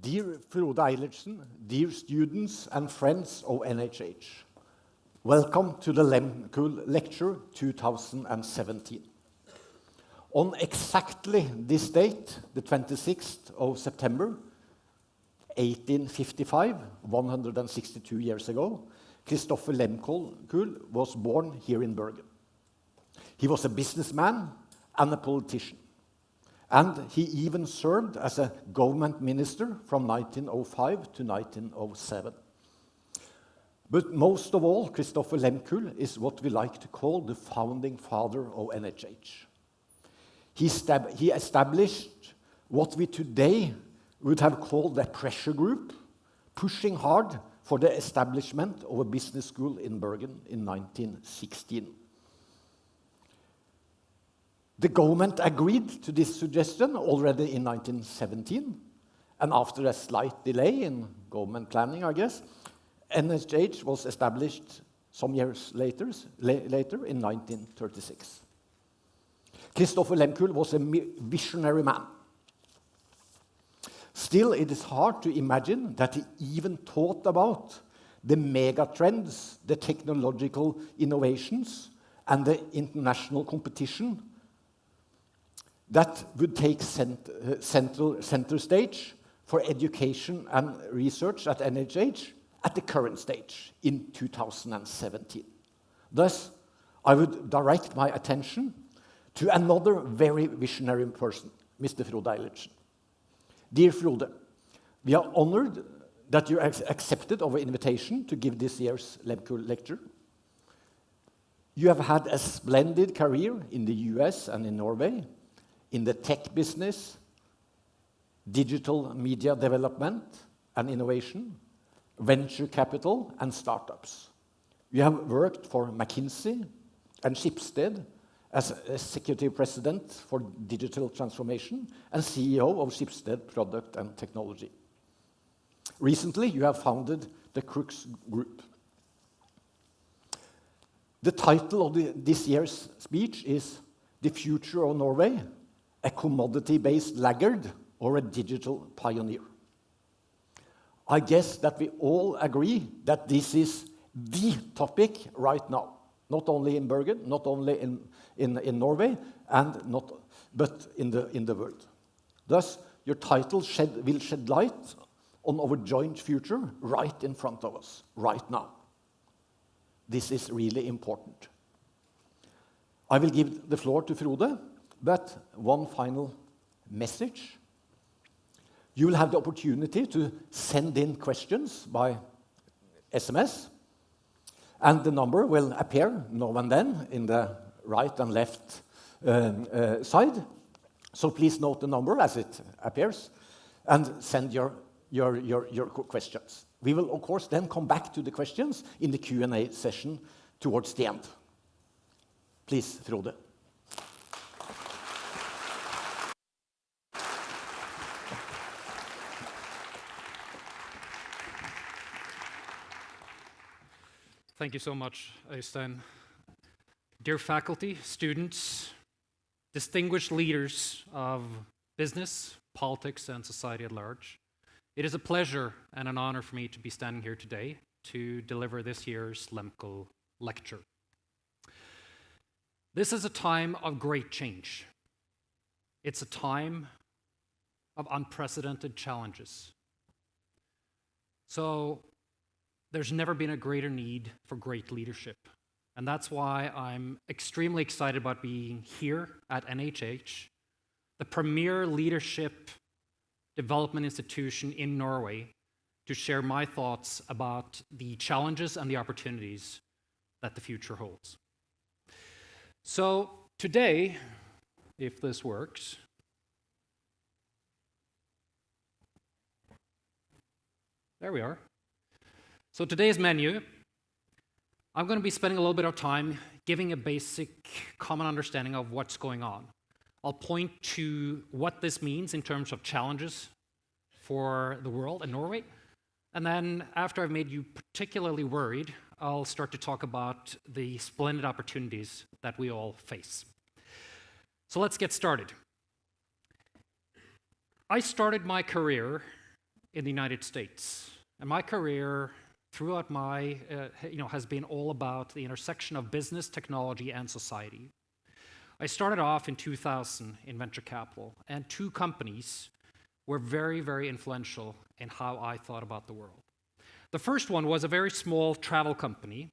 Dear Frode Eilertsen, dear students and friends of NHH, welcome to the Lehmkuhl Lecture 2017. On exactly this date, the 26th of September, 1855, 162 years ago, Christopher Lehmkuhl was born here in Bergen. He was a businessman and a politician. And he even served as a government minister from 1905 to 1907. But most of all, Christopher Lehmkuhl is what we like to call the founding father of NHH. He established what we today would have called a pressure group, pushing hard for the establishment of a business school in Bergen in 1916. The government agreed to this suggestion already in 1917, and after a slight delay in government planning, I guess, NHH was established some years later in 1936. Christopher Lehmkuhl was a visionary man. Still, it is hard to imagine that he even thought about the mega trends, the technological innovations, and the international competition that would take center stage for education and research at NHH at the current stage in 2017. Thus, I would direct my attention to another very visionary person, Mr. Frode Eilertsen. Dear Frode, we are honored that you accepted our invitation to give this year's Lehmkuhl lecture. You have had a splendid career in the US and in Norway, in the tech business, digital media development and innovation, venture capital and startups. You have worked for McKinsey and Schibsted as executive president for digital transformation and CEO of Schibsted Product and Technology. Recently, you have founded the Crux Group. The title of this year's speech is The Future of Norway, a commodity-based laggard or a digital pioneer. I guess that we all agree that this is the topic right now, not only in Bergen, not only in Norway, but in the world. Thus, your title will shed light on our joint future right in front of us, right now. This is really important. I will give the floor to Frode, but one final message. You will have the opportunity to send in questions by SMS, and the number will appear now and then in the right and left side. So please note the number as it appears and send your questions. We will, of course, then come back to the questions in the Q&A session towards the end. Please, Frode. Thank you so much, Øystein. Dear faculty, students, distinguished leaders of business, politics, and society at large, it is a pleasure and an honor for me to be standing here today to deliver this year's Lehmkuhl lecture. This is a time of great change. It's a time of unprecedented challenges. So, there's never been a greater need for great leadership. And that's why I'm extremely excited about being here at NHH, the premier leadership development institution in Norway, to share my thoughts about the challenges and the opportunities that the future holds. So today, if this works, there we are. So today's menu, I'm going to be spending a little bit of time giving a basic common understanding of what's going on. I'll point to what this means in terms of challenges for the world and Norway. And then after I've made you particularly worried, I'll start to talk about the splendid opportunities that we all face. So let's get started. I started my career in the United States. And my career throughout my, has been all about the intersection of business, technology, and society. I started off in 2000 in venture capital, and two companies were very, very influential in how I thought about the world. The first one was a very small travel company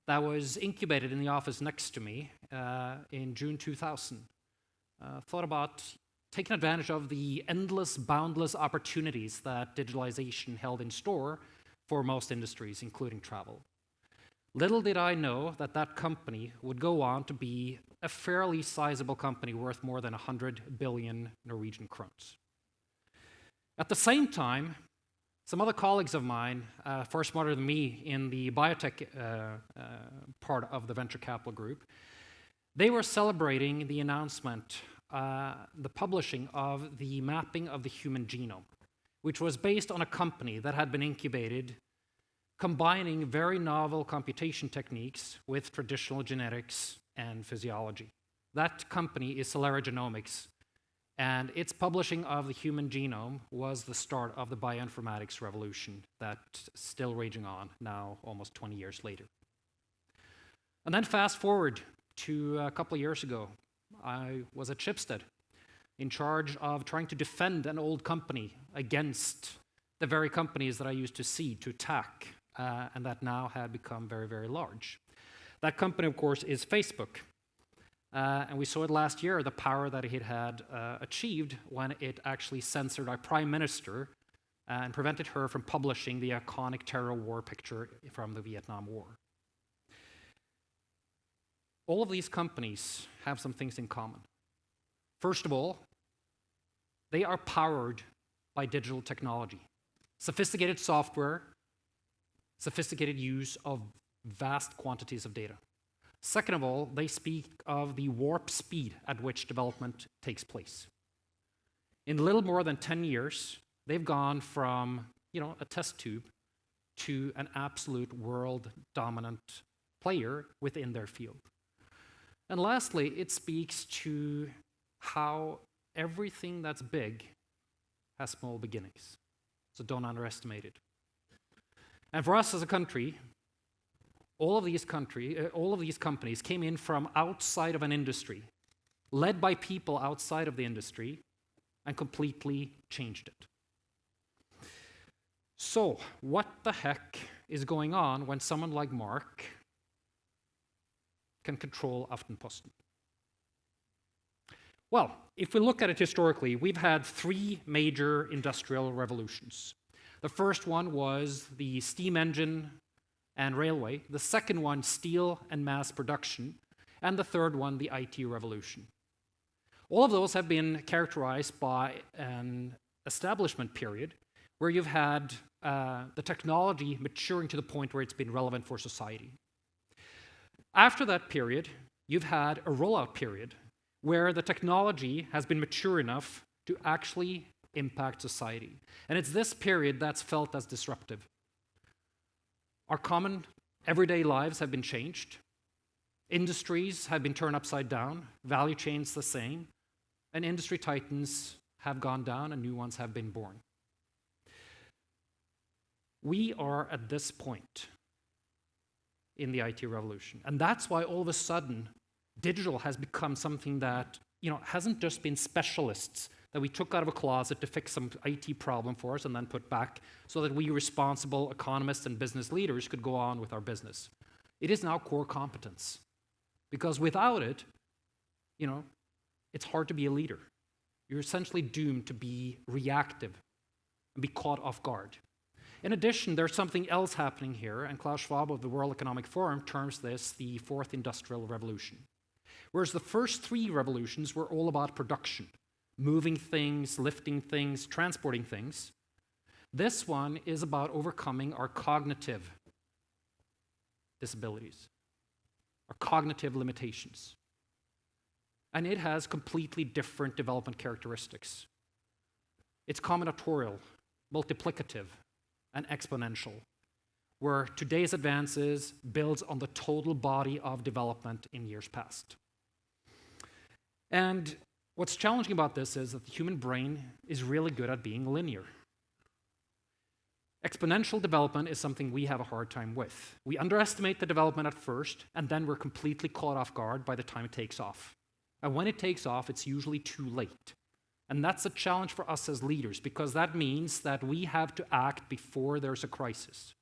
that was incubated in the office next to me in June 2000. Thought about taking advantage of the endless, boundless opportunities that digitalization held in store for most industries, including travel. Little did I know that that company would go on to be a fairly sizable company worth more than 100 billion Norwegian crowns. At the same time, some other colleagues of mine, far smarter than me in the biotech part of the venture capital group, they were celebrating the announcement, the publishing of the mapping of the human genome, which was based on a company that had been incubated, combining very novel computation techniques with traditional genetics and physiology. That company is Celera Genomics, and its publishing of the human genome was the start of the bioinformatics revolution that's still raging on now, almost 20 years later. And then fast forward to a couple of years ago, I was at Schibsted, in charge of trying to defend an old company against the very companies that I used to see, to attack, and that now had become very, very large. That company, of course, is Facebook. And we saw it last year, the power that it had achieved when it actually censored our prime minister and prevented her from publishing the iconic terror war picture from the Vietnam War. All of these companies have some things in common. First of all, they are powered by digital technology, sophisticated software, sophisticated use of vast quantities of data. Second of all, they speak of the warp speed at which development takes place. In little more than 10 years, they've gone from a test tube to an absolute world-dominant player within their field. And lastly, it speaks to how everything that's big has small beginnings. So don't underestimate it. And for us as a country, all of these companies came in from outside of an industry, led by people outside of the industry, and completely changed it. So, what the heck is going on when someone like Mark can control Aftenposten? Well, if we look at it historically, we've had three major industrial revolutions. The first one was the steam engine and railway. The second one, steel and mass production. And the third one, the IT revolution. All of those have been characterized by an establishment period where you've had the technology maturing to the point where it's been relevant for society. After that period, you've had a rollout period where the technology has been mature enough to actually impact society. And it's this period that's felt as disruptive. Our common everyday lives have been changed. Industries have been turned upside down, value chains the same, and industry titans have gone down and new ones have been born. We are at this point in the IT revolution, and that's why all of a sudden digital has become something that hasn't just been specialists that we took out of a closet to fix some IT problem for us and then put back so that we responsible economists and business leaders could go on with our business. It is now core competence. Because without it, it's hard to be a leader. You're essentially doomed to be reactive and be caught off guard. In addition, there's something else happening here, and Klaus Schwab of the World Economic Forum terms this the fourth industrial revolution. Whereas the first three revolutions were all about production, moving things, lifting things, transporting things. This one is about overcoming our cognitive disabilities, our cognitive limitations. And it has completely different development characteristics. It's combinatorial, multiplicative, and exponential, where today's advances builds on the total body of development in years past. And what's challenging about this is that the human brain is really good at being linear. Exponential development is something we have a hard time with. We underestimate the development at first, and then we're completely caught off guard by the time it takes off. And when it takes off, it's usually too late. And that's a challenge for us as leaders, because that means that we have to act before there's a crisis.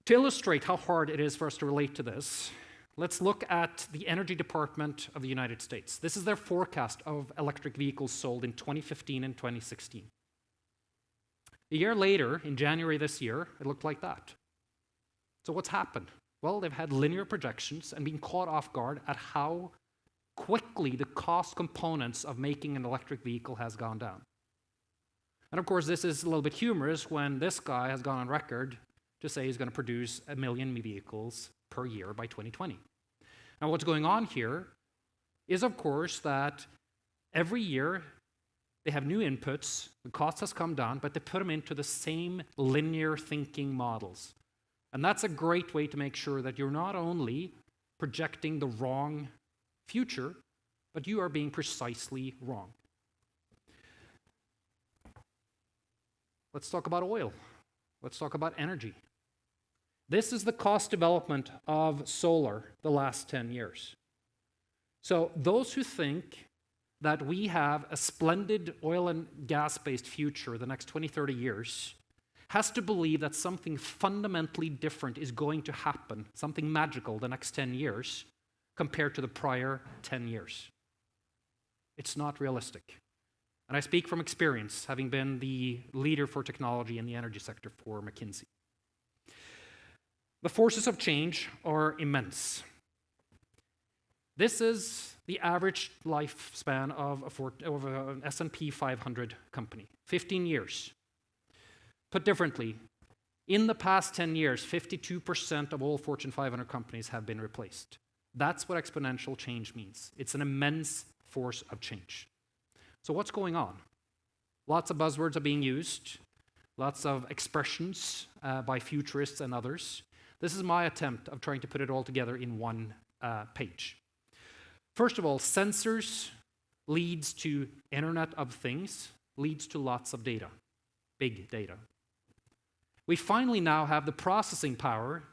To illustrate how hard it is for us to relate to this, let's look at the Energy Department of the United States. This is their forecast of electric vehicles sold in 2015 and 2016. A year later, in January this year, it looked like that. So what's happened? Well, they've had linear projections and been caught off guard at how quickly the cost components of making an electric vehicle has gone down. And of course, this is a little bit humorous when this guy has gone on record to say he's going to produce 1 million vehicles per year by 2020. Now, what's going on here is, of course, that every year they have new inputs, the cost has come down, but they put them into the same linear thinking models. And that's a great way to make sure that you're not only projecting the wrong future, but you are being precisely wrong. Let's talk about oil. Let's talk about energy. This is the cost development of solar the last 10 years. So those who think that we have a splendid oil and gas-based future the next 20, 30 years has to believe that something fundamentally different is going to happen, something magical the next 10 years compared to the prior 10 years. It's not realistic. And I speak from experience, having been the leader for technology in the energy sector for McKinsey. The forces of change are immense. This is the average lifespan of an S&P 500 company, 15 years. Put differently, in the past 10 years, 52% of all Fortune 500 companies have been replaced. That's what exponential change means. It's an immense force of change. So what's going on? Lots of buzzwords are being used, lots of expressions by futurists and others. This is my attempt of trying to put it all together in one page. First of all, sensors leads to Internet of Things, leads to lots of data, big data. We finally now have the processing power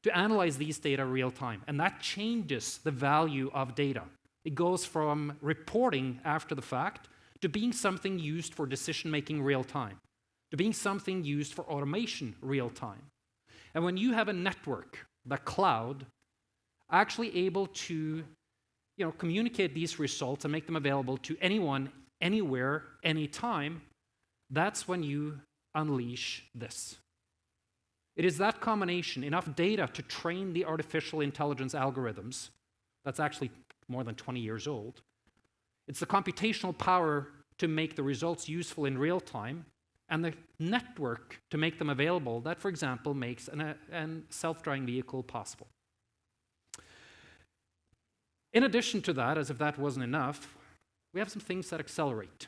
to analyze these data real time, and that changes the value of data. It goes from reporting after the fact to being something used for decision-making real time, to being something used for automation real time. And when you have a network, the cloud, actually able to communicate these results and make them available to anyone, anywhere, anytime, that's when you unleash this. It is that combination, enough data to train the artificial intelligence algorithms, that's actually more than 20 years old. It's the computational power to make the results useful in real time, and the network to make them available that, for example, makes a self-driving vehicle possible. In addition to that, as if that wasn't enough, we have some things that accelerate.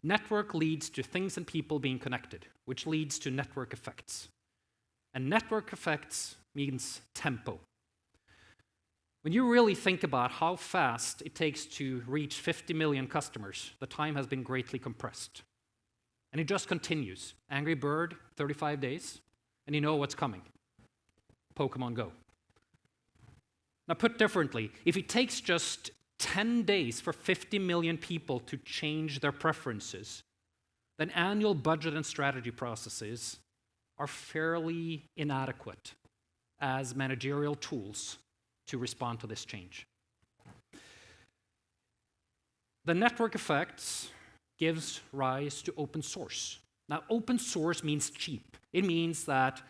Network leads to things and people being connected, which leads to network effects. And network effects means tempo. When you really think about how fast it takes to reach 50 million customers, the time has been greatly compressed. And it just continues. Angry Bird, 35 days, and you know what's coming. Pokemon Go. Now, put differently, if it takes just 10 days for 50 million people to change their preferences, then annual budget and strategy processes are fairly inadequate as managerial tools to respond to this change. The network effects gives rise to open source. Now, open source means cheap. It means that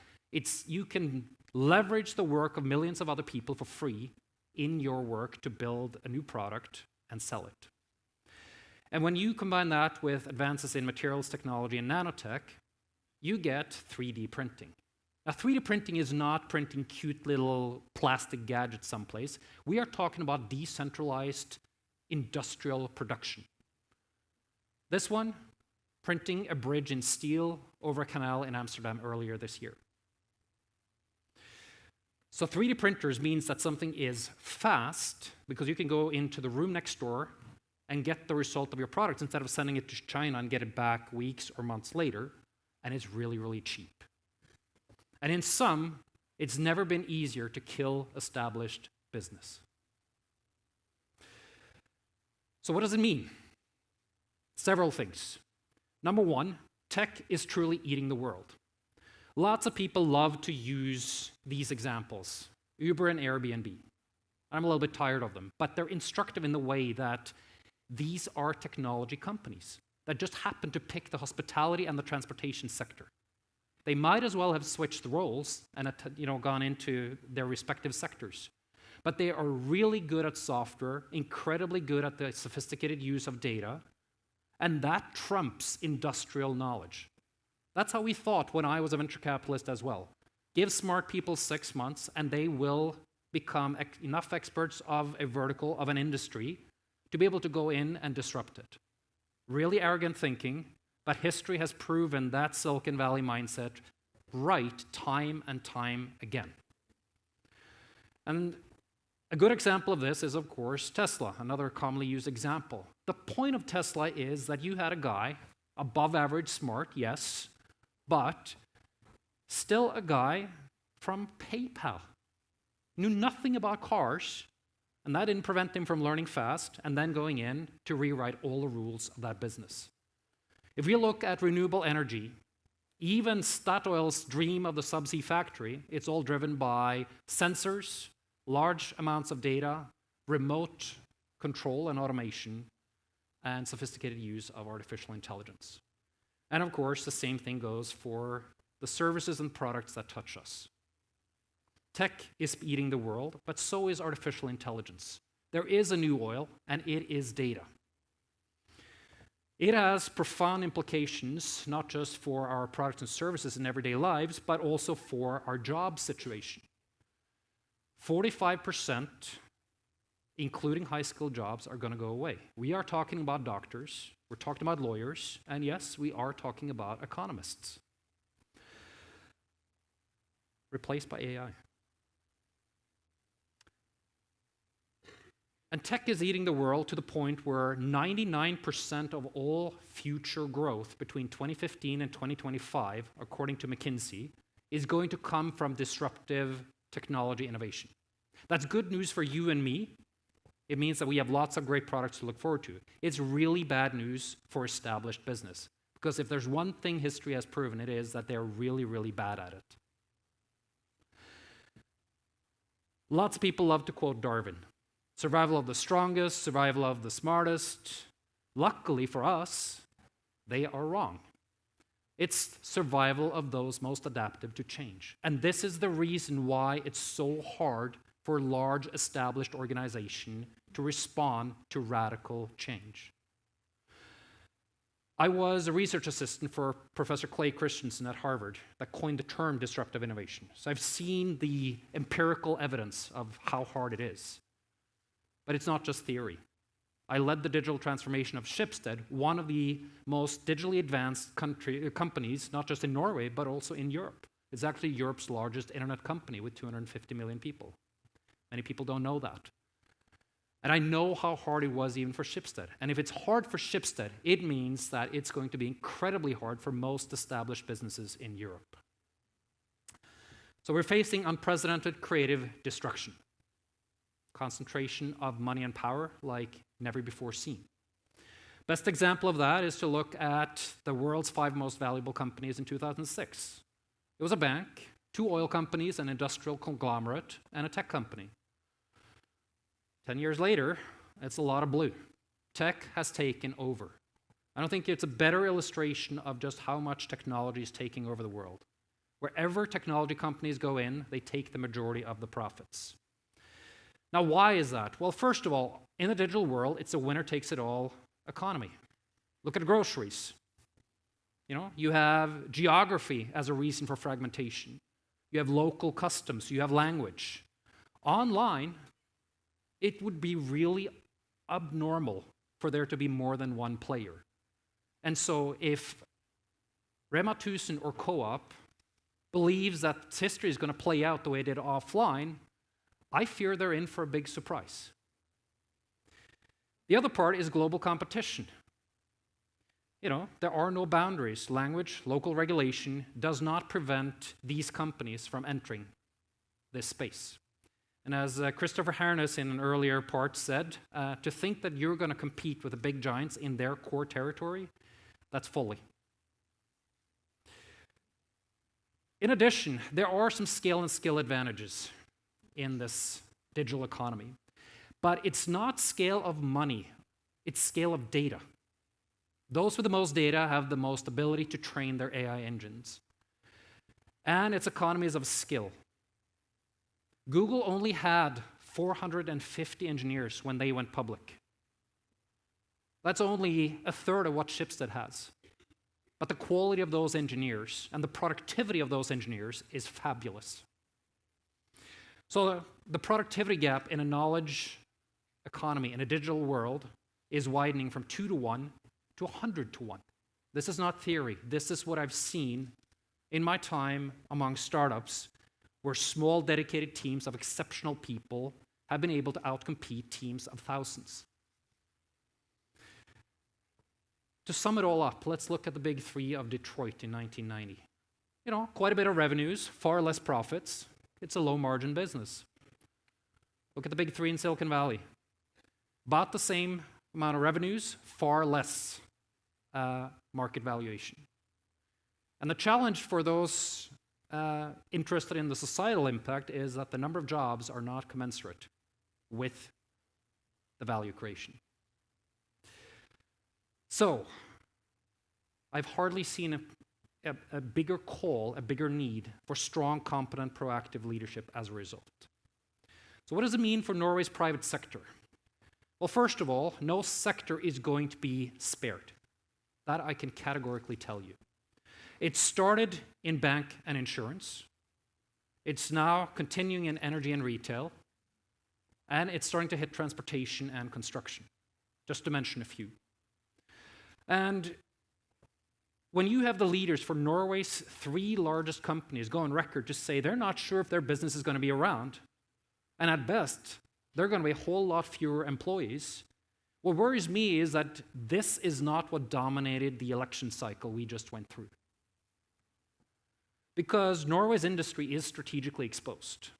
you can leverage the work of millions of other people for free in your work to build a new product and sell it. And when you combine that with advances in materials technology and nanotech, you get 3D printing. Now, 3D printing is not printing cute little plastic gadgets someplace. We are talking about decentralized industrial production. This one, printing a bridge in steel over a canal in Amsterdam earlier this year. So 3D printers means that something is fast because you can go into the room next door and get the result of your product instead of sending it to China and get it back weeks or months later, and it's really, really cheap. And in sum, it's never been easier to kill established business. So what does it mean? Several things. Number one, tech is truly eating the world. Lots of people love to use these examples, Uber and Airbnb. I'm a little bit tired of them, but they're instructive in the way that these are technology companies that just happen to pick the hospitality and the transportation sector. They might as well have switched roles and gone into their respective sectors. But they are really good at software, incredibly good at the sophisticated use of data, and that trumps industrial knowledge. That's how we thought when I was a venture capitalist as well. Give smart people 6 months, and they will become enough experts of a vertical, of an industry, to be able to go in and disrupt it. Really arrogant thinking, but history has proven that Silicon Valley mindset right time and time again. And a good example of this is, of course, Tesla, another commonly used example. The point of Tesla is that you had a guy, above average smart, yes, but still a guy from PayPal. Knew nothing about cars, and that didn't prevent him from learning fast and then going in to rewrite all the rules of that business. If we look at renewable energy, even Statoil's dream of the subsea factory, it's all driven by sensors, large amounts of data, remote control and automation, and sophisticated use of artificial intelligence. And of course, the same thing goes for the services and products that touch us. Tech is eating the world, but so is artificial intelligence. There is a new oil, and it is data. It has profound implications, not just for our products and services in everyday lives, but also for our job situation. 45%, including high-skilled jobs, are going to go away. We are talking about doctors, we're talking about lawyers, and yes, we are talking about economists. Replaced by AI. And tech is eating the world to the point where 99% of all future growth between 2015 and 2025, according to McKinsey, is going to come from disruptive technology innovation. That's good news for you and me. It means that we have lots of great products to look forward to. It's really bad news for established business, because if there's one thing history has proven, it is that they're really, really bad at it. Lots of people love to quote Darwin. Survival of the strongest, survival of the smartest. Luckily for us, they are wrong. It's survival of those most adaptive to change. And this is the reason why it's so hard for large established organizations to respond to radical change. I was a research assistant for Professor Clay Christensen at Harvard that coined the term disruptive innovation. So I've seen the empirical evidence of how hard it is. But it's not just theory. I led the digital transformation of Schibsted, one of the most digitally advanced companies, not just in Norway, but also in Europe. It's actually Europe's largest internet company with 250 million people. Many people don't know that. And I know how hard it was even for Schibsted. And if it's hard for Schibsted, it means that it's going to be incredibly hard for most established businesses in Europe. So we're facing unprecedented creative destruction. Concentration of money and power like never before seen. Best example of that is to look at the world's 5 most valuable companies in 2006. It was a bank, 2 oil companies, an industrial conglomerate, and a tech company. 10 years later, it's a lot of blue. Tech has taken over. I don't think it's a better illustration of just how much technology is taking over the world. Wherever technology companies go in, they take the majority of the profits. Now, why is that? Well, first of all, in the digital world, it's a winner-takes-it-all economy. Look at groceries. You have geography as a reason for fragmentation. You have local customs. You have language. Online, it would be really abnormal for there to be more than one player. And so if Rema 1000 or Co-op believes that history is going to play out the way it did offline, I fear they're in for a big surprise. The other part is global competition. There are no boundaries. Language, local regulation does not prevent these companies from entering this space. And as Christopher Harness in an earlier part said, to think that you're going to compete with the big giants in their core territory, that's folly. In addition, there are some scale and skill advantages in this digital economy. But it's not scale of money, it's scale of data. Those with the most data have the most ability to train their AI engines. And it's economies of skill. Google only had 450 engineers when they went public. That's only a third of what Schibsted has. But the quality of those engineers and the productivity of those engineers is fabulous. So the productivity gap in a knowledge economy, in a digital world, is widening from 2 to 1 to 100 to 1. This is not theory. This is what I've seen in my time among startups, where small dedicated teams of exceptional people have been able to outcompete teams of thousands. To sum it all up, let's look at the big three of Detroit in 1990. Quite a bit of revenues, far less profits. It's a low-margin business. Look at the big three in Silicon Valley. About the same amount of revenues, far less market valuation. And the challenge for those interested in the societal impact is that the number of jobs are not commensurate with the value creation. So, I've hardly seen a bigger call, a bigger need for strong, competent, proactive leadership as a result. So what does it mean for Norway's private sector? Well, first of all, no sector is going to be spared. That I can categorically tell you. It started in bank and insurance. It's now continuing in energy and retail. And it's starting to hit transportation and construction, just to mention a few. And when you have the leaders for Norway's 3 largest companies go on record to say they're not sure if their business is going to be around, and at best, they're going to be a whole lot fewer employees, what worries me is that this is not what dominated the election cycle we just went through. Because Norway's industry is strategically exposed.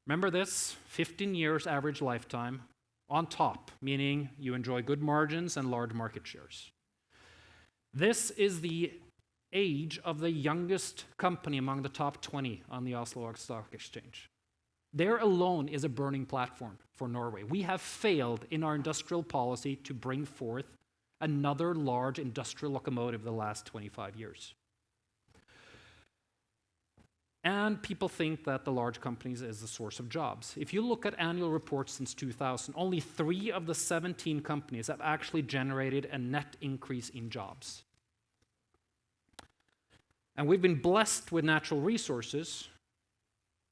Remember this, 15 years average lifetime on top, meaning you enjoy good margins and large market shares. This is the age of the youngest company among the top 20 on the Oslo Stock Exchange. There alone is a burning platform for Norway. We have failed in our industrial policy to bring forth another large industrial locomotive the last 25 years. And people think that the large companies is the source of jobs. If you look at annual reports since 2000, only 3 of the 17 companies have actually generated a net increase in jobs. And we've been blessed with natural resources.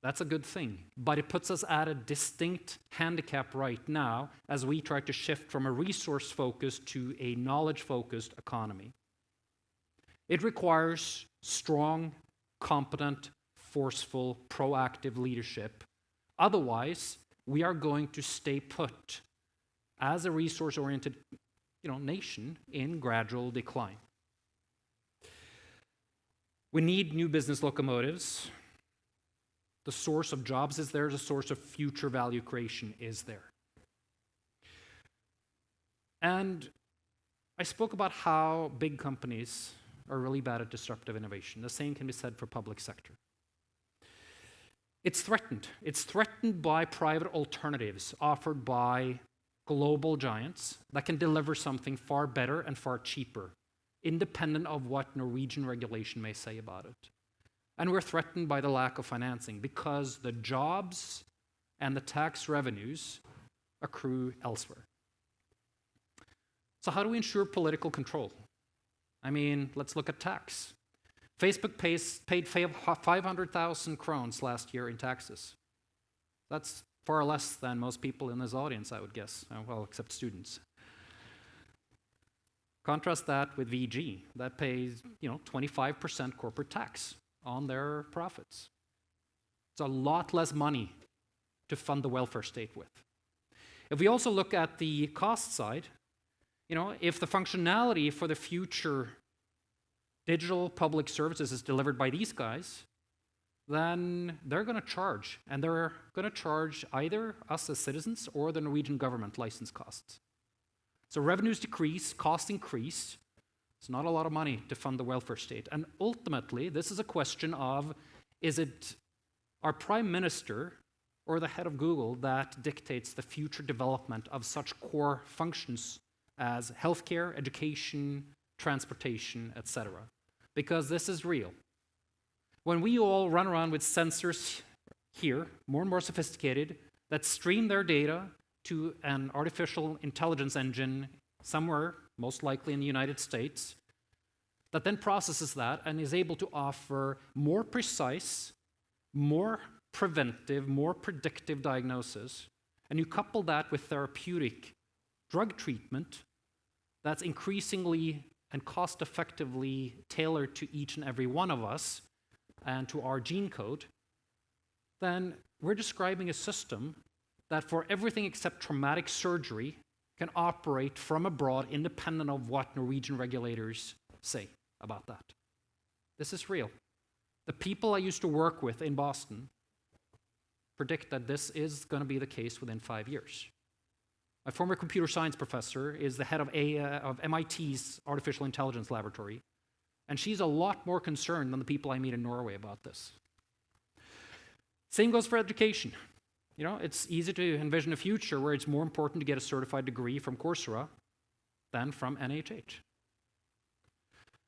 That's a good thing. But it puts us at a distinct handicap right now as we try to shift from a resource-focused to a knowledge-focused economy. It requires strong, competent, forceful, proactive leadership. Otherwise, we are going to stay put as a resource-oriented nation in gradual decline. We need new business locomotives. The source of jobs is there. The source of future value creation is there. And I spoke about how big companies are really bad at disruptive innovation. The same can be said for public sector. It's threatened. It's threatened by private alternatives offered by global giants that can deliver something far better and far cheaper, independent of what Norwegian regulation may say about it. And we're threatened by the lack of financing because the jobs and the tax revenues accrue elsewhere. So how do we ensure political control? Let's look at tax. Facebook paid 500,000 krones last year in taxes. That's far less than most people in this audience, I would guess, well, except students. Contrast that with VG, that pays 25% corporate tax on their profits. It's a lot less money to fund the welfare state with. If we also look at the cost side, if the functionality for the future digital public services is delivered by these guys, then they're going to charge. And they're going to charge either us as citizens or the Norwegian government license costs. So revenues decrease, costs increase. It's not a lot of money to fund the welfare state. And ultimately, this is a question of, is it our prime minister or the head of Google that dictates the future development of such core functions as healthcare, education, transportation, etc.? Because this is real. When we all run around with sensors here, more and more sophisticated, that stream their data to an artificial intelligence engine somewhere, most likely in the United States, that then processes that and is able to offer more precise, more preventive, more predictive diagnosis, and you couple that with therapeutic drug treatment that's increasingly and cost-effectively tailored to each and every one of us and to our gene code, then we're describing a system that for everything except traumatic surgery can operate from abroad independent of what Norwegian regulators say about that. This is real. The people I used to work with in Boston predict that this is going to be the case within 5 years. My former computer science professor is the head of MIT's Artificial Intelligence Laboratory, and she's a lot more concerned than the people I meet in Norway about this. Same goes for education. It's easy to envision a future where it's more important to get a certified degree from Coursera than from NHH.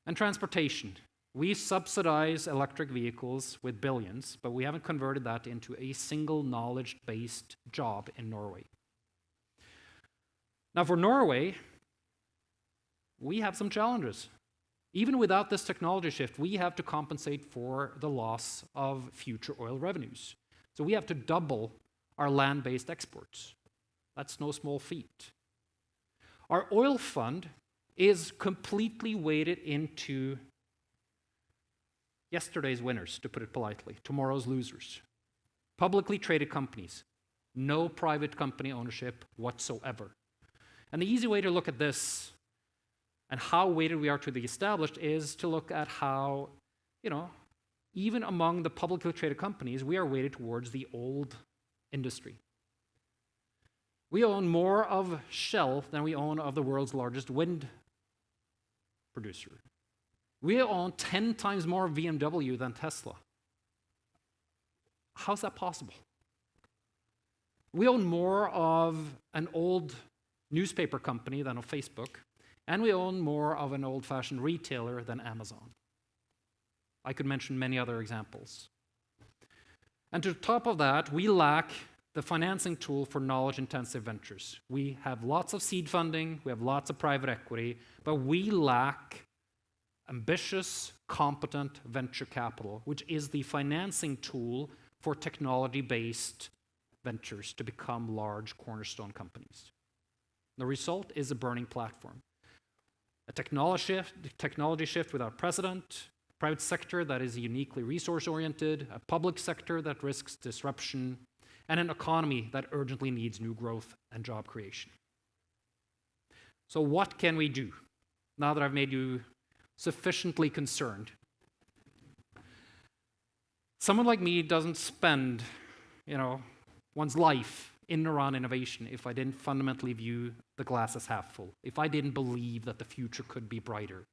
And transportation. We subsidize electric vehicles with billions, but we haven't converted that into a single knowledge-based job in Norway. Now for Norway, we have some challenges. Even without this technology shift, we have to compensate for the loss of future oil revenues. So we have to double our land-based exports. That's no small feat. Our oil fund is completely weighted into yesterday's winners, to put it politely, tomorrow's losers. Publicly traded companies, no private company ownership whatsoever. And the easy way to look at this and how weighted we are to the established is to look at how, even among the publicly traded companies, we are weighted towards the old industry. We own more of Shell than we own of the world's largest wind producer. We own 10 times more BMW than Tesla. How's that possible? We own more of an old newspaper company than of Facebook, and we own more of an old-fashioned retailer than Amazon. I could mention many other examples. And to the top of that, we lack the financing tool for knowledge-intensive ventures. We have lots of seed funding, we have lots of private equity, but we lack ambitious, competent venture capital, which is the financing tool for technology-based ventures to become large cornerstone companies. The result is a burning platform. A technology shift without precedent, private sector that is uniquely resource-oriented, a public sector that risks disruption, and an economy that urgently needs new growth and job creation. So what can we do now that I've made you sufficiently concerned? Someone like me doesn't spend, one's life in and around innovation if I didn't fundamentally view the glass as half full, if I didn't believe that the future could be brighter.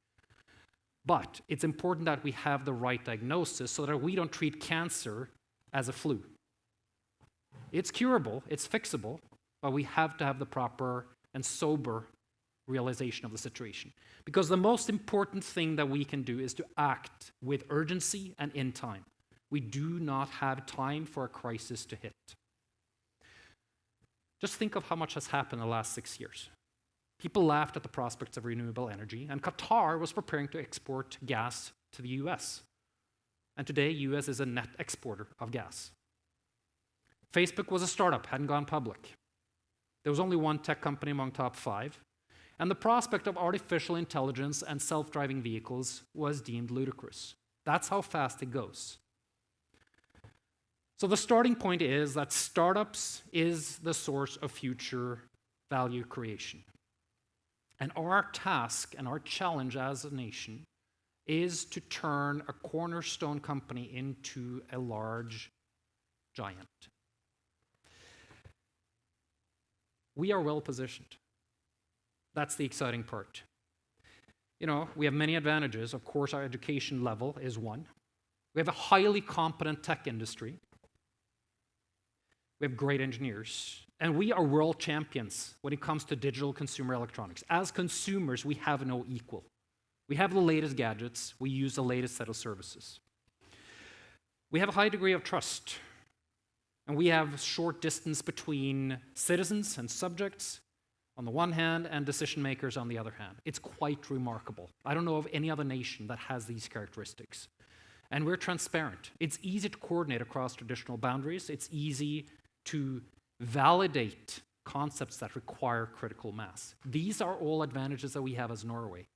But it's important that we have the right diagnosis so that we don't treat cancer as a flu. It's curable, it's fixable, but we have to have the proper and sober realization of the situation. Because the most important thing that we can do is to act with urgency and in time. We do not have time for a crisis to hit. Just think of how much has happened in the last 6 years. People laughed at the prospects of renewable energy, and Qatar was preparing to export gas to the US. And today, US is a net exporter of gas. Facebook was a startup, hadn't gone public. There was only one tech company among top 5, and the prospect of artificial intelligence and self-driving vehicles was deemed ludicrous. That's how fast it goes. So the starting point is that startups is the source of future value creation. And our task and our challenge as a nation is to turn a cornerstone company into a large giant. We are well positioned. That's the exciting part. You know, we have many advantages. Of course, our education level is one. We have a highly competent tech industry. We have great engineers. And we are world champions when it comes to digital consumer electronics. As consumers, we have no equal. We have the latest gadgets. We use the latest set of services. We have a high degree of trust. And we have short distance between citizens and subjects on the one hand and decision makers on the other hand. It's quite remarkable. I don't know of any other nation that has these characteristics. And we're transparent. It's easy to coordinate across traditional boundaries. It's easy to validate concepts that require critical mass. These are all advantages that we have as Norway.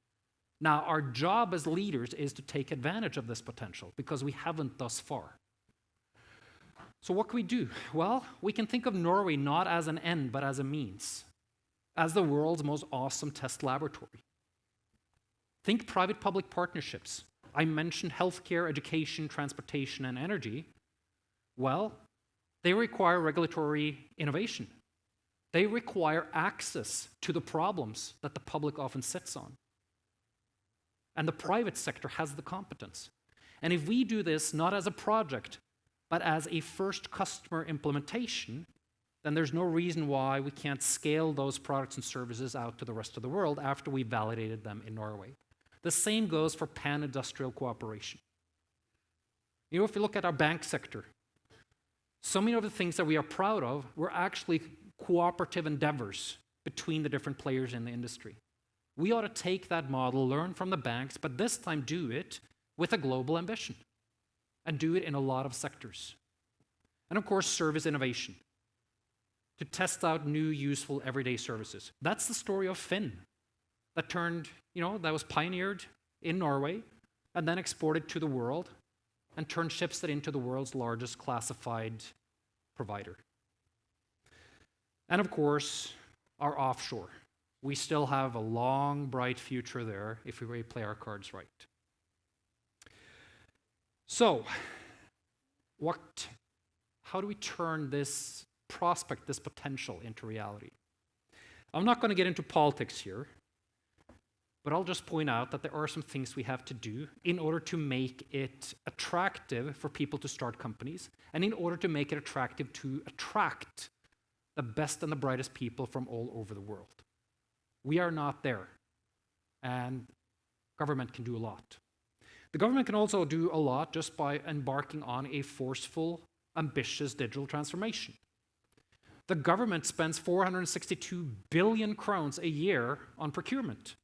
Now, our job as leaders is to take advantage of this potential because we haven't thus far. So what can we do? Well, we can think of Norway not as an end, but as a means, as the world's most awesome test laboratory. Think private-public partnerships. I mentioned healthcare, education, transportation, and energy. Well, they require regulatory innovation. They require access to the problems that the public often sits on. And the private sector has the competence. And if we do this not as a project, but as a first customer implementation, then there's no reason why we can't scale those products and services out to the rest of the world after we validated them in Norway. The same goes for pan-industrial cooperation. You know, if you look at our bank sector, so many of the things that we are proud of were actually cooperative endeavors between the different players in the industry. We ought to take that model, learn from the banks, but this time do it with a global ambition and do it in a lot of sectors. And of course, service innovation, to test out new, useful, everyday services. That's the story of Finn, that was pioneered in Norway and then exported to the world and turned Schibsted into the world's largest classified provider. And of course, our offshore. We still have a long, bright future there if we really play our cards right. So, how do we turn this prospect, this potential, into reality? I'm not going to get into politics here, but I'll just point out that there are some things we have to do in order to make it attractive for people to start companies, and in order to make it attractive to attract the best and the brightest people from all over the world. We are not there, and government can do a lot. The government can also do a lot just by embarking on a forceful, ambitious digital transformation. The government spends 462 billion crowns a year on procurement.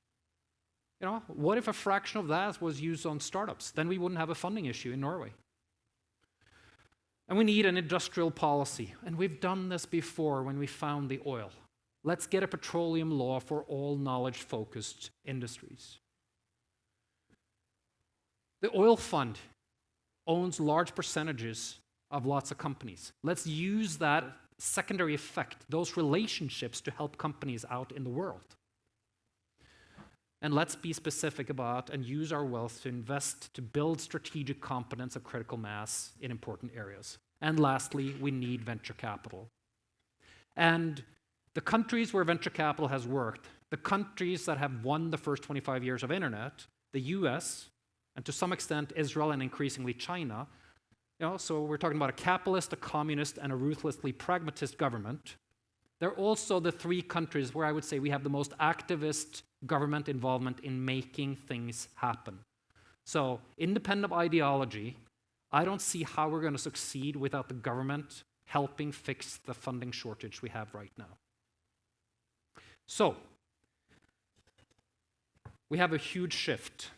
What if a fraction of that was used on startups? Then we wouldn't have a funding issue in Norway. And we need an industrial policy. And we've done this before when we found the oil. Let's get a petroleum law for all knowledge-focused industries. The oil fund owns large percentages of lots of companies. Let's use that secondary effect, those relationships, to help companies out in the world. And let's be specific about and use our wealth to invest to build strategic competence of critical mass in important areas. And lastly, we need venture capital. And the countries where venture capital has worked, the countries that have won the first 25 years of internet, the US, and to some extent Israel and increasingly China, so we're talking about a capitalist, a communist, and a ruthlessly pragmatist government. They're also the three countries where I would say we have the most activist government involvement in making things happen. So, independent of ideology, I don't see how we're going to succeed without the government helping fix the funding shortage we have right now. So, we have a huge shift.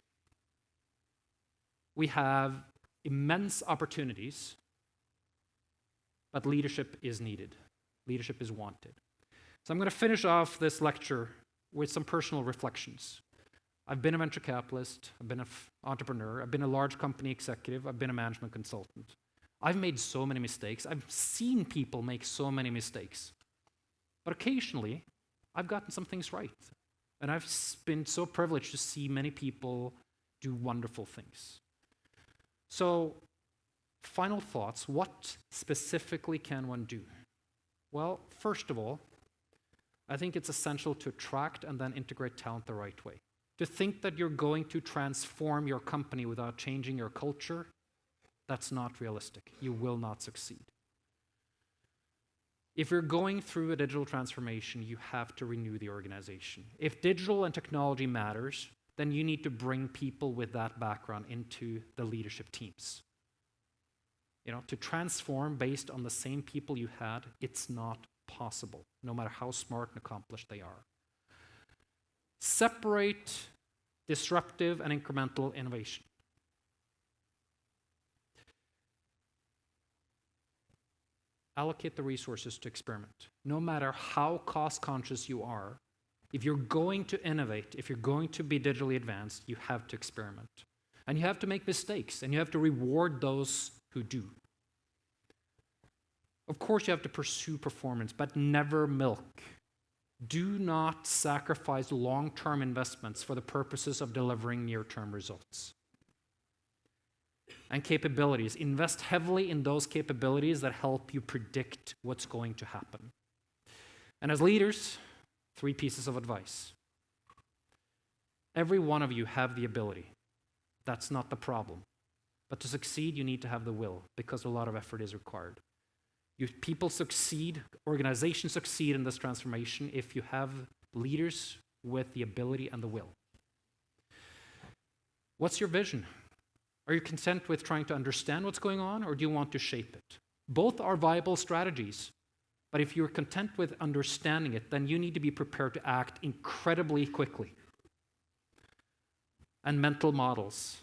We have immense opportunities, but leadership is needed. Leadership is wanted. So I'm going to finish off this lecture with some personal reflections. I've been a venture capitalist, I've been an entrepreneur, I've been a large company executive, I've been a management consultant. I've made so many mistakes. I've seen people make so many mistakes. But occasionally, I've gotten some things right. And I've been so privileged to see many people do wonderful things. So, final thoughts. What specifically can one do? Well, first of all, I think it's essential to attract and then integrate talent the right way. To think that you're going to transform your company without changing your culture, that's not realistic. You will not succeed. If you're going through a digital transformation, you have to renew the organization. If digital and technology matters, then you need to bring people with that background into the leadership teams. To transform based on the same people you had, it's not possible, no matter how smart and accomplished they are. Separate disruptive and incremental innovation. Allocate the resources to experiment. No matter how cost-conscious you are, if you're going to innovate, if you're going to be digitally advanced, you have to experiment. And you have to make mistakes, and you have to reward those who do. Of course, you have to pursue performance, but never milk. Do not sacrifice long-term investments for the purposes of delivering near-term results. And capabilities. Invest heavily in those capabilities that help you predict what's going to happen. And as leaders, 3 pieces of advice. Every one of you have the ability. That's not the problem. But to succeed, you need to have the will, because a lot of effort is required. People succeed, organizations succeed in this transformation if you have leaders with the ability and the will. What's your vision? Are you content with trying to understand what's going on, or do you want to shape it? Both are viable strategies, but if you're content with understanding it, then you need to be prepared to act incredibly quickly. And mental models.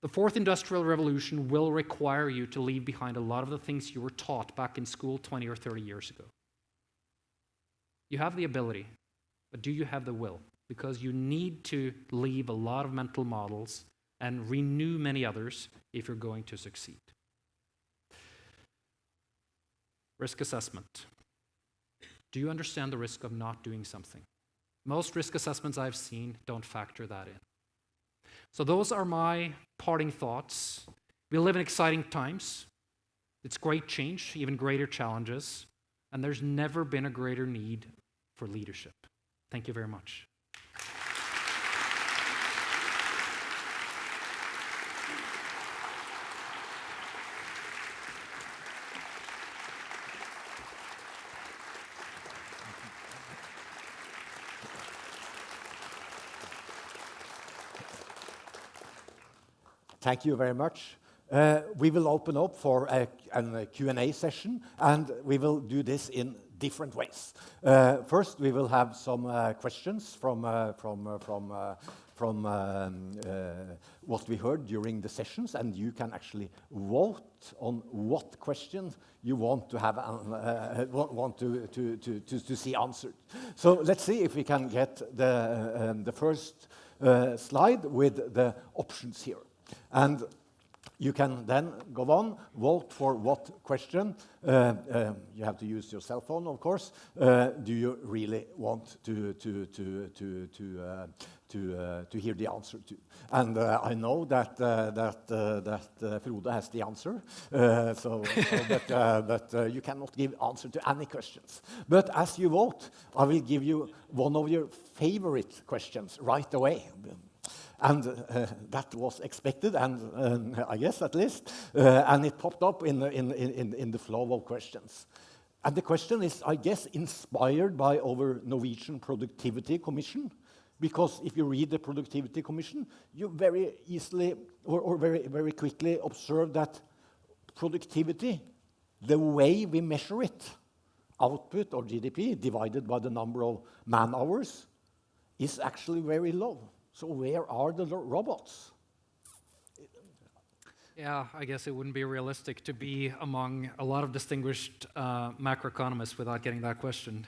The 4th Industrial Revolution will require you to leave behind a lot of the things you were taught back in school 20 or 30 years ago. You have the ability, but do you have the will? Because you need to leave a lot of mental models and renew many others if you're going to succeed. Risk assessment. Do you understand the risk of not doing something? Most risk assessments I've seen don't factor that in. So those are my parting thoughts. We live in exciting times. It's great change, even greater challenges, and there's never been a greater need for leadership. Thank you very much. Thank you very much. We will open up for a Q&A session, and we will do this in different ways. First, we will have some questions from what we heard during the sessions, and you can actually vote on what questions you want to have want to see answered. So let's see if we can get the first slide with the options here. And you can then go on, vote for what question. You have to use your cell phone, of course. Do you really want to hear the answer to? And I know that Frode has the answer, but you cannot give answer to any questions. But as you vote, I will give you one of your favorite questions right away. And that was expected, and I guess at least, and it popped up in the flow of questions. And the question is, I guess, inspired by our Norwegian Productivity Commission, because if you read the Productivity Commission, you very easily or very quickly observe that productivity, the way we measure it, output or GDP divided by the number of man hours, is actually very low. So where are the robots? Yeah, I guess it wouldn't be realistic to be among a lot of distinguished macroeconomists without getting that question.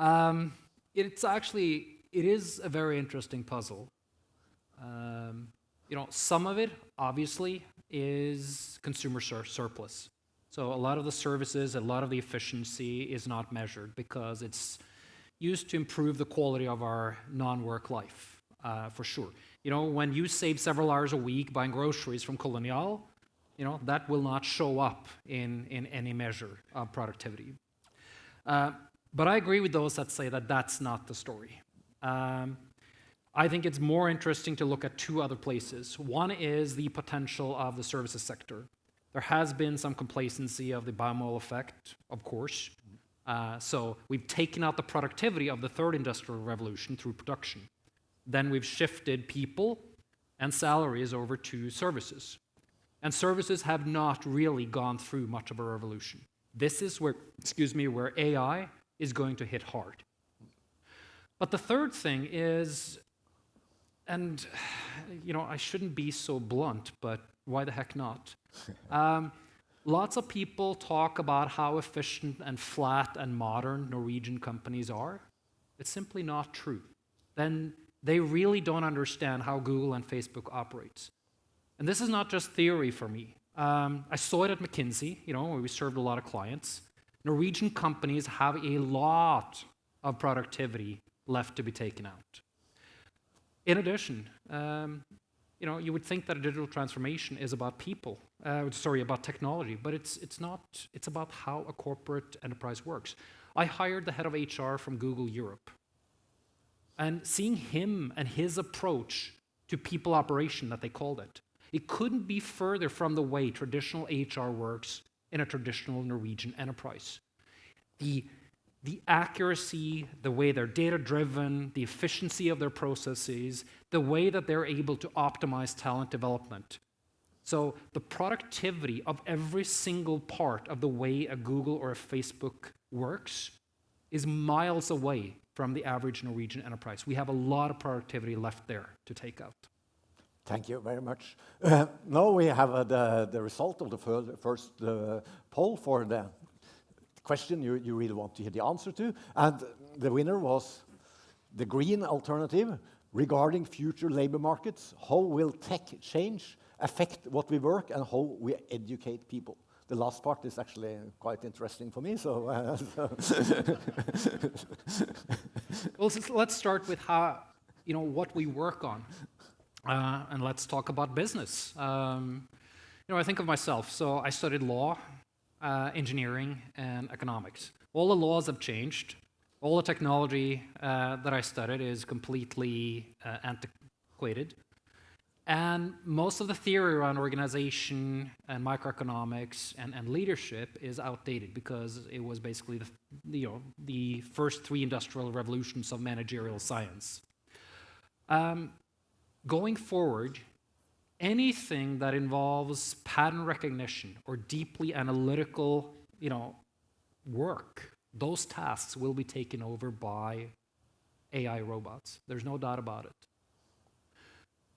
It is a very interesting puzzle. Some of it, obviously, is consumer surplus. So a lot of the services, a lot of the efficiency is not measured because it's used to improve the quality of our non-work life, for sure. You know, when you save several hours a week buying groceries from Colonial, you know, that will not show up in any measure of productivity. But I agree with those that say that that's not the story. I think it's more interesting to look at two other places. One is the potential of the services sector. There has been some complacency of the biomodal effect, of course. So we've taken out the productivity of the third industrial revolution through production. Then we've shifted people and salaries over to services. And services have not really gone through much of a revolution. This is where, where AI is going to hit hard. But the third thing is, and you know, I shouldn't be so blunt, but why the heck not? Lots of people talk about how efficient and flat and modern Norwegian companies are. It's simply not true. Then they really don't understand how Google and Facebook operates. And this is not just theory for me. I saw it at McKinsey, you know, where we served a lot of clients. Norwegian companies have a lot of productivity left to be taken out. In addition, you know, you would think that a digital transformation is about people, about technology, but it's not. It's about how a corporate enterprise works. I hired the head of HR from Google Europe. And seeing him and his approach to people operation, that they called it couldn't be further from the way traditional HR works in a traditional Norwegian enterprise. The accuracy, the way they're data-driven, the efficiency of their processes, the way that they're able to optimize talent development. So the productivity of every single part of the way a Google or a Facebook works is miles away from the average Norwegian enterprise. We have a lot of productivity left there to take out. Thank you very much. Now we have the result of the first poll for the question you really want to hear the answer to. And the winner was the green alternative regarding future labor markets. How will tech change affect what we work and how we educate people? The last part is actually quite interesting for me. So, well, let's start with how, you know, what we work on. And let's talk about business. You know, I think of myself. So I studied law, engineering, and economics. All the laws have changed. All the technology that I studied is completely antiquated. And most of the theory around organization and microeconomics and leadership is outdated because it was basically the first three industrial revolutions of managerial science. Going forward, anything that involves pattern recognition or deeply analytical, you know, work, those tasks will be taken over by AI robots. There's no doubt about it.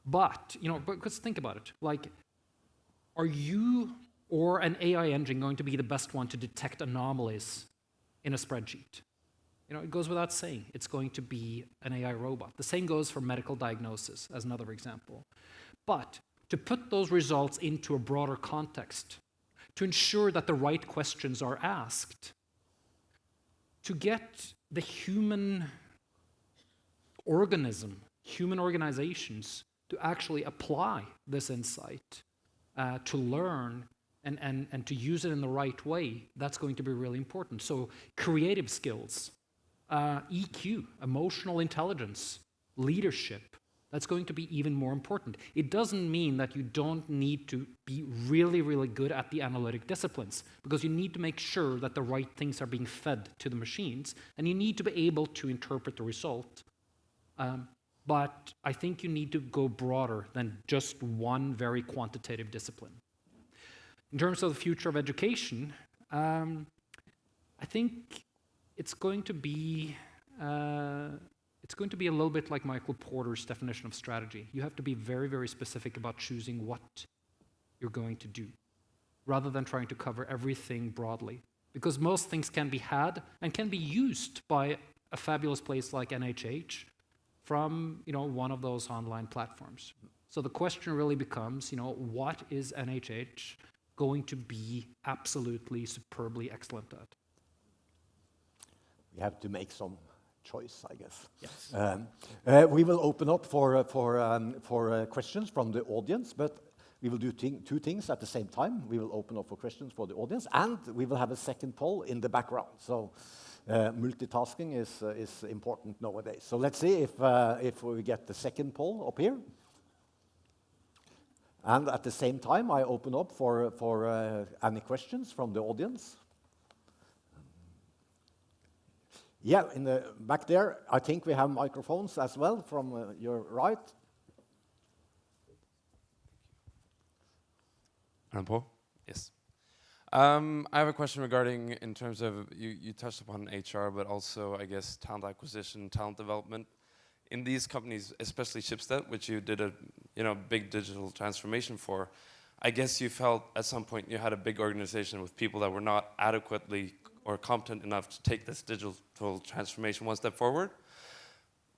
But, you know, because think about it, like, are you or an AI engine going to be the best one to detect anomalies in a spreadsheet? You know, it goes without saying, it's going to be an AI robot. The same goes for medical diagnosis, as another example. But to put those results into a broader context, to ensure that the right questions are asked, to get the human organism, human organizations, to actually apply this insight, to learn and to use it in the right way, that's going to be really important. So creative skills, EQ, emotional intelligence, leadership, that's going to be even more important. It doesn't mean that you don't need to be really, really good at the analytic disciplines, because you need to make sure that the right things are being fed to the machines, and you need to be able to interpret the result. But I think you need to go broader than just one very quantitative discipline. In terms of the future of education, I think it's going to be a little bit like Michael Porter's definition of strategy. You have to be very, very specific about choosing what you're going to do, rather than trying to cover everything broadly. Because most things can be had and can be used by a fabulous place like NHH from, you know, one of those online platforms. So the question really becomes, what is NHH going to be absolutely superbly excellent at? We have to make some choice, I guess. Yes. We will open up for questions from the audience, but we will do two things at the same time. We will open up for questions for the audience, and we will have a second poll in the background. So multitasking is important nowadays. So let's see if we get the second poll up here. And at the same time, I open up for any questions from the audience. Yeah, in the back there, I think we have microphones as well from your right. Paul? Yes. I have a question regarding, in terms of, you touched upon HR, but also, I guess, talent acquisition, talent development. In these companies, especially Schibsted, which you did a big digital transformation for, I guess you felt at some point you had a big organization with people that were not adequately or competent enough to take this digital transformation one step forward.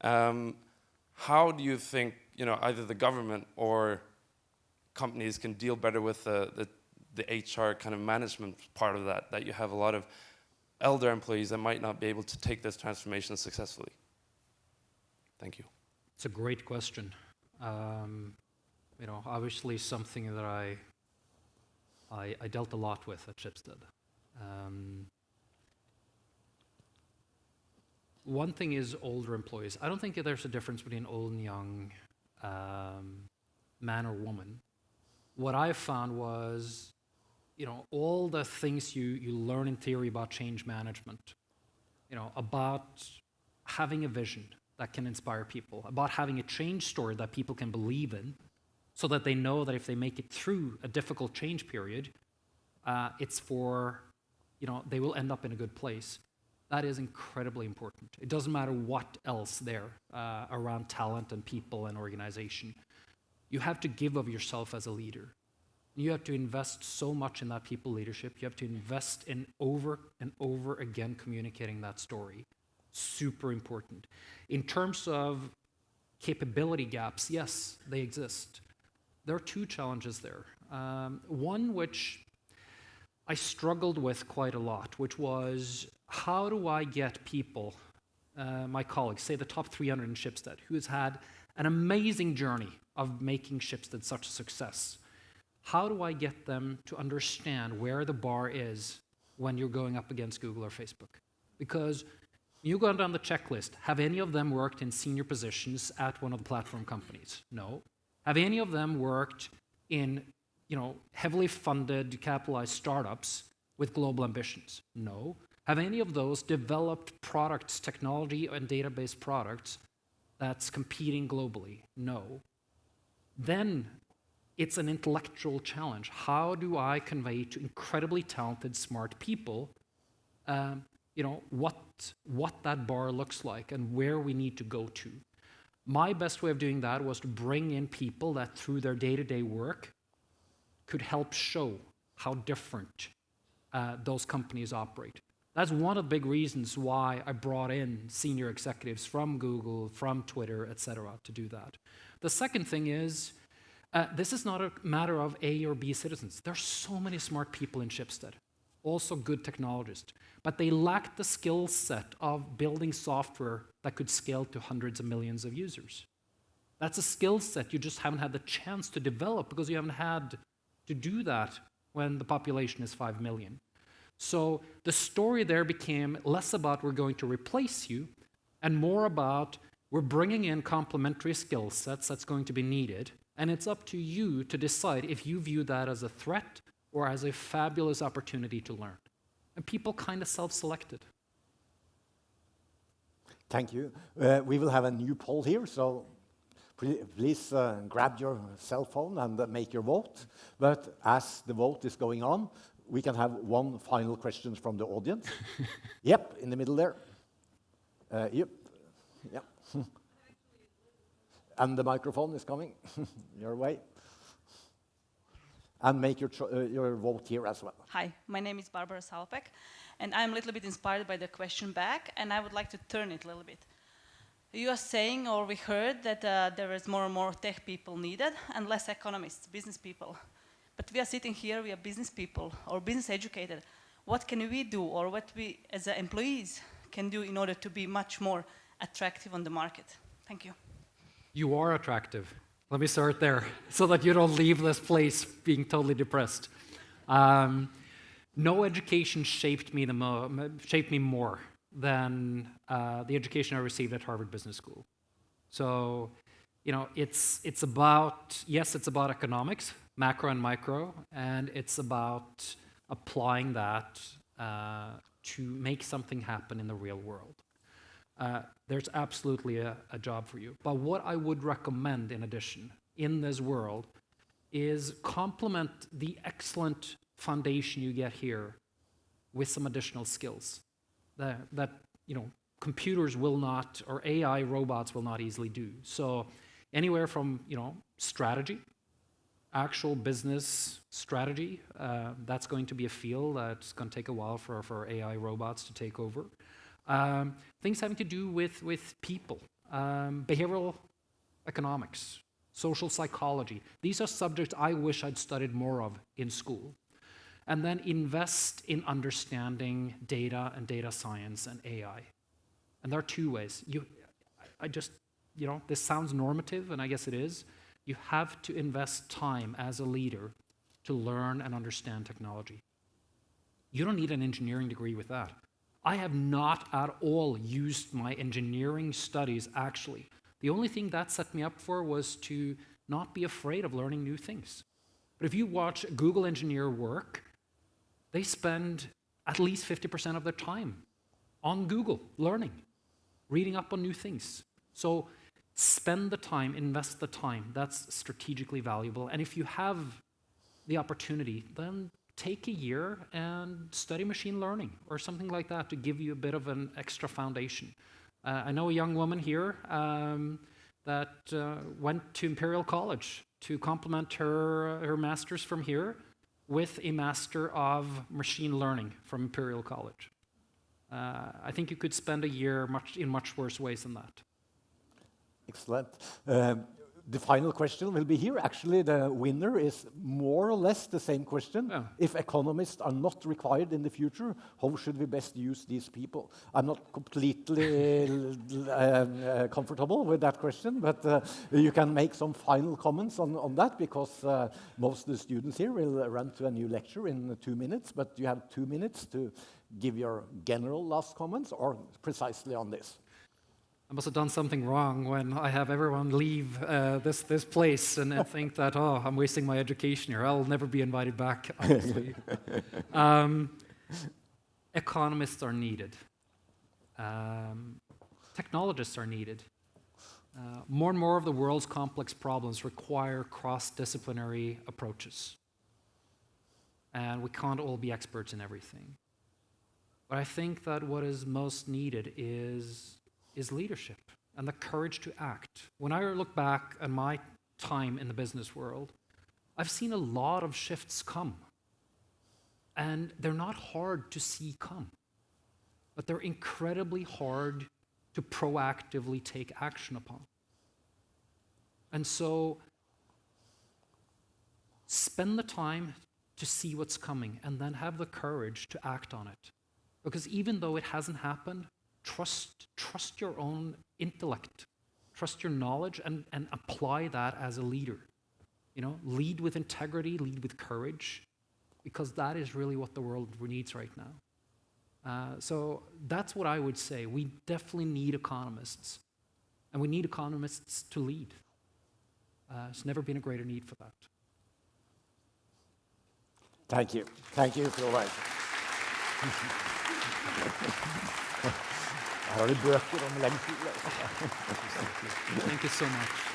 How do you think either the government or companies can deal better with the HR kind of management part of that you have a lot of elder employees that might not be able to take this transformation successfully? Thank you. It's a great question. Obviously something that I dealt a lot with at Schibsted. One thing is older employees. I don't think there's a difference between old and young, man or woman. What I found was, all the things you learn in theory about change management, about having a vision that can inspire people, about having a change story that people can believe in, so that they know that if they make it through a difficult change period, it's for, they will end up in a good place. That is incredibly important. It doesn't matter what else there around talent and people and organization. You have to give of yourself as a leader. You have to invest so much in that people leadership. You have to invest in over and over again communicating that story. Super important. In terms of capability gaps, yes, they exist. There are two challenges there. One which I struggled with quite a lot, which was, how do I get people, my colleagues, say the top 300 in Schibsted, who has had an amazing journey of making Schibsted such a success, how do I get them to understand where the bar is when you're going up against Google or Facebook? Because you go down the checklist, have any of them worked in senior positions at one of the platform companies? No. Have any of them worked in heavily funded, capitalized startups with global ambitions? No. Have any of those developed products, technology and database products that's competing globally? No. Then it's an intellectual challenge. How do I convey to incredibly talented, smart people, what that bar looks like and where we need to go to? My best way of doing that was to bring in people that through their day-to-day work could help show how different those companies operate. That's one of the big reasons why I brought in senior executives from Google, from Twitter, et cetera, to do that. The second thing is, this is not a matter of A or B citizens. There's so many smart people in Schibsted, also good technologists, but they lack the skill set of building software that could scale to hundreds of millions of users. That's a skill set you just haven't had the chance to develop because you haven't had to do that when the population is 5 million. So the story there became less about we're going to replace you and more about we're bringing in complementary skill sets that's going to be needed, and it's up to you to decide if you view that as a threat or as a fabulous opportunity to learn. And people kind of self-selected. Thank you. We will have a new poll here, so please grab your cell phone and make your vote. But as the vote is going on, we can have one final question from the audience. Yep, in the middle there. Yep. And the microphone is coming your way. And make your vote here as well. Hi, my name is Barbara Salpek, and I'm a little bit inspired by the question back, and I would like to turn it a little bit. You are saying, or we heard, that there is more and more tech people needed and less economists, business people. But we are sitting here, we are business people or business educated. What can we do, or what we as employees can do in order to be much more attractive on the market? Thank you. You are attractive. Let me start there, so that you don't leave this place being totally depressed. No education shaped me more than the education I received at Harvard Business School. So, you know, it's about, yes, it's about economics, macro and micro, and it's about applying that to make something happen in the real world. There's absolutely a job for you. But what I would recommend in addition in this world is complement the excellent foundation you get here with some additional skills that you know, computers will not, or AI robots will not easily do. So anywhere from, you know, strategy, actual business strategy, that's going to be a field that's going to take a while for AI robots to take over. Things having to do with people, behavioral economics, social psychology. These are subjects I wish I'd studied more of in school. And then invest in understanding data and data science and AI. And there are two ways. You know, this sounds normative, and I guess it is. You have to invest time as a leader to learn and understand technology. You don't need an engineering degree with that. I have not at all used my engineering studies, actually. The only thing that set me up for was to not be afraid of learning new things. But if you watch a Google engineer work, they spend at least 50% of their time on Google, learning, reading up on new things. So spend the time, invest the time. That's strategically valuable. And if you have the opportunity, then take a year and study machine learning or something like that to give you a bit of an extra foundation. I know a young woman here that went to Imperial College to complement her master's from here with a Master of Machine Learning from Imperial College. I think you could spend a year in much worse ways than that. Excellent. The final question will be here. Actually, the winner is more or less the same question. Yeah. If economists are not required in the future, how should we best use these people? I'm not completely comfortable with that question, but you can make some final comments on that, because most of the students here will run to a new lecture in 2 minutes, but you have 2 minutes to give your general last comments or precisely on this. I must have done something wrong when I have everyone leave this place and think that, oh, I'm wasting my education here. I'll never be invited back, obviously. Economists are needed. Technologists are needed. More and more of the world's complex problems require cross-disciplinary approaches. And we can't all be experts in everything. But I think that what is most needed is leadership and the courage to act. When I look back at my time in the business world, I've seen a lot of shifts come. And they're not hard to see come, but they're incredibly hard to proactively take action upon. And so spend the time to see what's coming and then have the courage to act on it. Because even though it hasn't happened, trust your own intellect, trust your knowledge, and apply that as a leader. You know, lead with integrity, lead with courage, because that is really what the world needs right now. So that's what I would say. We definitely need economists, and we need economists to lead. There's never been a greater need for that. Thank you. Thank you, Frode. Her har du bøker om Lehmkuhl. Thank you so much.